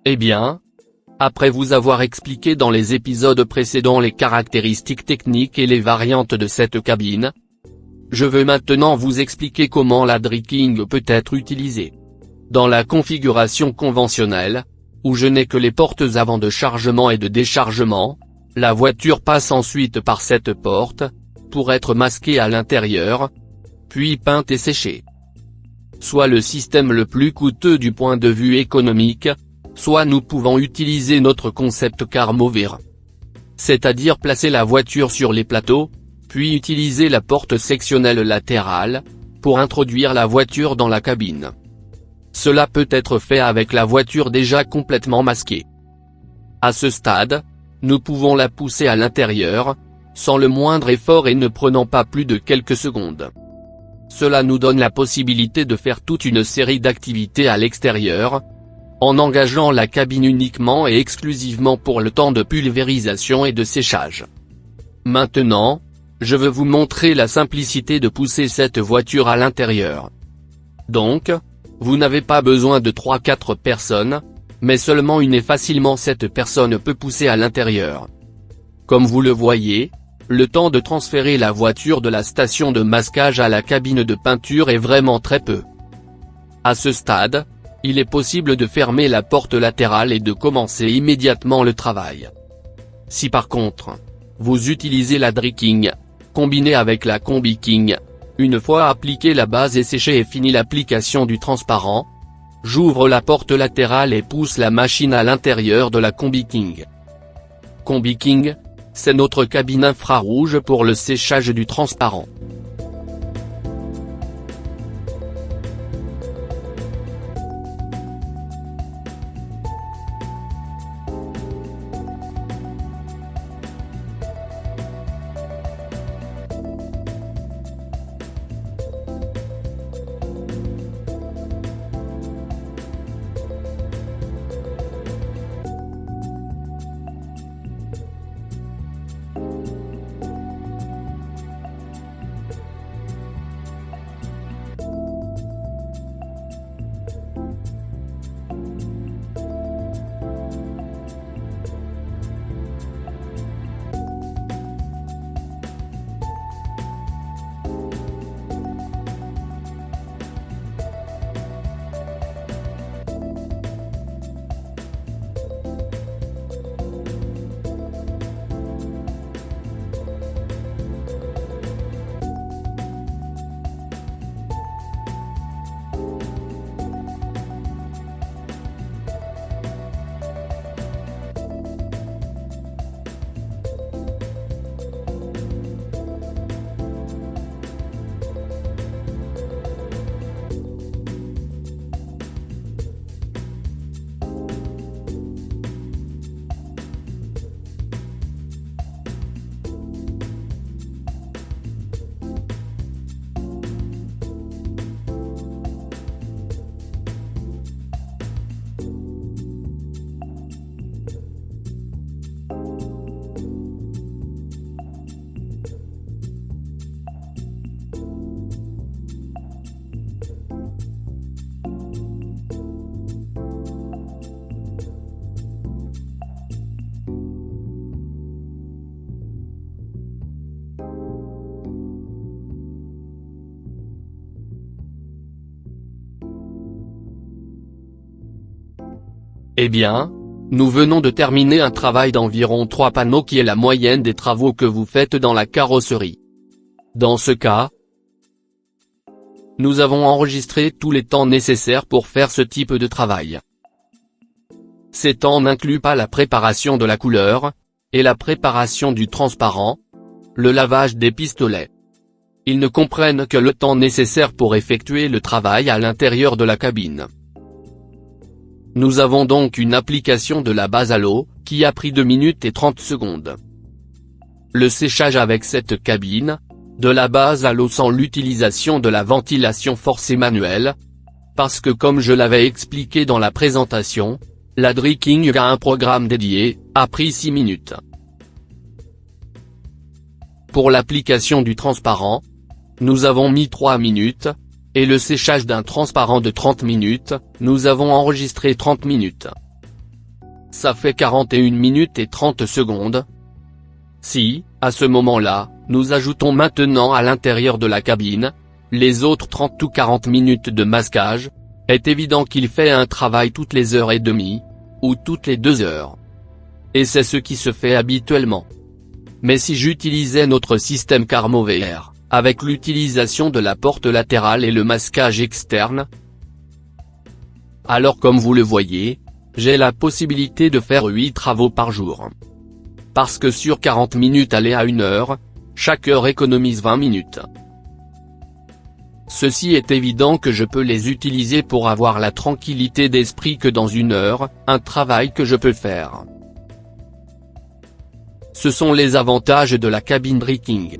Eh bien, après vous avoir expliqué dans les épisodes précédents les caractéristiques techniques et les variantes de cette cabine, je veux maintenant vous expliquer comment la Dry King peut être utilisée. Dans la configuration conventionnelle, où je n'ai que les portes avant de chargement et de déchargement, la voiture passe ensuite par cette porte, pour être masquée à l'intérieur, puis peinte et séchée. Soit le système le plus coûteux du point de vue économique, soit nous pouvons utiliser notre concept car mover. C'est-à-dire placer la voiture sur les plateaux, puis utiliser la porte sectionnelle latérale, pour introduire la voiture dans la cabine. Cela peut être fait avec la voiture déjà complètement masquée. À ce stade, nous pouvons la pousser à l'intérieur, sans le moindre effort et ne prenant pas plus de quelques secondes. Cela nous donne la possibilité de faire toute une série d'activités à l'extérieur, en engageant la cabine uniquement et exclusivement pour le temps de pulvérisation et de séchage. Maintenant, je veux vous montrer la simplicité de pousser cette voiture à l'intérieur. Donc, vous n'avez pas besoin de 3-4 personnes, mais seulement une et facilement cette personne peut pousser à l'intérieur. Comme vous le voyez, le temps de transférer la voiture de la station de masquage à la cabine de peinture est vraiment très peu. À ce stade, il est possible de fermer la porte latérale et de commencer immédiatement le travail. Si par contre, vous utilisez la Dry King, combinée avec la Combi King, une fois appliquée la base et séchée et fini l'application du transparent, j'ouvre la porte latérale et pousse la machine à l'intérieur de la Combi King. Combi King, c'est notre cabine infrarouge pour le séchage du transparent. Eh bien, nous venons de terminer un travail d'environ 3 panneaux qui est la moyenne des travaux que vous faites dans la carrosserie. Dans ce cas, nous avons enregistré tous les temps nécessaires pour faire ce type de travail. Ces temps n'incluent pas la préparation de la couleur, et la préparation du transparent, le lavage des pistolets. Ils ne comprennent que le temps nécessaire pour effectuer le travail à l'intérieur de la cabine. Nous avons donc une application de la base à l'eau, qui a pris 2 minutes et 30 secondes. Le séchage avec cette cabine, de la base à l'eau sans l'utilisation de la ventilation forcée manuelle, parce que comme je l'avais expliqué dans la présentation, la Dry King a un programme dédié, a pris 6 minutes. Pour l'application du transparent, nous avons mis 3 minutes, et le séchage d'un transparent de 30 minutes, nous avons enregistré 30 minutes. Ça fait 41 minutes et 30 secondes. Si, à ce moment-là, nous ajoutons maintenant à l'intérieur de la cabine, les autres 30 ou 40 minutes de masquage, est évident qu'il fait un travail toutes les heures et demie, ou toutes les 2 heures. Et c'est ce qui se fait habituellement. Mais si j'utilisais notre système CarmoVR, avec l'utilisation de la porte latérale et le masquage externe, alors comme vous le voyez, j'ai la possibilité de faire 8 travaux par jour. Parce que sur 40 minutes aller à 1 heure, chaque heure économise 20 minutes. Ceci est évident que je peux les utiliser pour avoir la tranquillité d'esprit que dans 1 heure, un travail que je peux faire. Ce sont les avantages de la cabine Dryking.